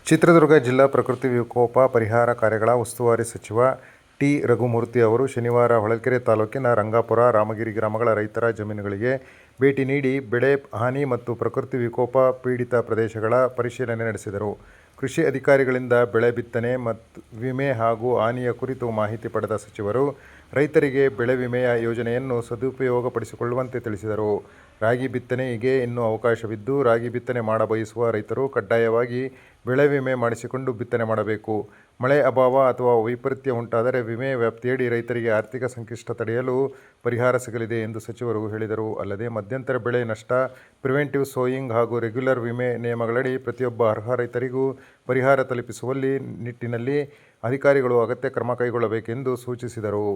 ಚಿತ್ರದುರ್ಗ ಜಿಲ್ಲಾ ಪ್ರಕೃತಿ ವಿಕೋಪ ಪರಿಹಾರ ಕಾರ್ಯಗಳ ಉಸ್ತುವಾರಿ ಸಚಿವ ಟಿ. ರಘುಮೂರ್ತಿ ಅವರು ಶನಿವಾರ ಹೊಳಲ್ಕೆರೆ ತಾಲೂಕಿನ ರಂಗಾಪುರ, ರಾಮಗಿರಿ ಗ್ರಾಮಗಳ ರೈತರ ಜಮೀನುಗಳಿಗೆ ಭೇಟಿ ನೀಡಿ ಬೆಳೆ ಹಾನಿ ಮತ್ತು ಪ್ರಕೃತಿ ವಿಕೋಪ ಪೀಡಿತ ಪ್ರದೇಶಗಳ ಪರಿಶೀಲನೆ ನಡೆಸಿದರು. ಕೃಷಿ ಅಧಿಕಾರಿಗಳಿಂದ ಬೆಳೆ ಬಿತ್ತನೆ ವಿಮೆ ಹಾಗೂ ಹಾನಿಯ ಕುರಿತು ಮಾಹಿತಿ ಪಡೆದ ಸಚಿವರು ರೈತರಿಗೆ ಬೆಳೆ ವಿಮೆಯ ಯೋಜನೆಯನ್ನು ಸದುಪಯೋಗಪಡಿಸಿಕೊಳ್ಳುವಂತೆ ತಿಳಿಸಿದರು. ರಾಗಿ ಬಿತ್ತನೆಗೆ ಇನ್ನೂ ಅವಕಾಶವಿದ್ದು, ರಾಗಿ ಬಿತ್ತನೆ ಮಾಡಬಯಸುವ ರೈತರು ಕಡ್ಡಾಯವಾಗಿ ಬೆಳೆ ವಿಮೆ ಮಾಡಿಸಿಕೊಂಡು ಬಿತ್ತನೆ ಮಾಡಬೇಕು. ಮಳೆ ಅಭಾವ ಅಥವಾ ವೈಪರೀತ್ಯ ಉಂಟಾದರೆ ವಿಮೆ ವ್ಯಾಪ್ತಿಯಡಿ ರೈತರಿಗೆ ಆರ್ಥಿಕ ಸಂಕಷ್ಟ ತಡೆಯಲು ಪರಿಹಾರ ಸಿಗಲಿದೆ ಎಂದು ಸಚಿವರು ಹೇಳಿದರು. ಅಲ್ಲದೆ ಮಧ್ಯಂತರ ಬೆಳೆ ನಷ್ಟ, ಪ್ರಿವೆಂಟಿವ್ ಸೋಯಿಂಗ್ ಹಾಗೂ ರೆಗ್ಯುಲರ್ ವಿಮೆ ನಿಯಮಗಳಡಿ ಪ್ರತಿಯೊಬ್ಬ ಅರ್ಹ ರೈತರಿಗೂ ಪರಿಹಾರ ತಲುಪಿಸುವಲ್ಲಿ ನಿಟ್ಟಿನಲ್ಲಿ ಅಧಿಕಾರಿಗಳು ಅಗತ್ಯ ಕ್ರಮ ಕೈಗೊಳ್ಳಬೇಕೆಂದು ಸೂಚಿಸಿದರು.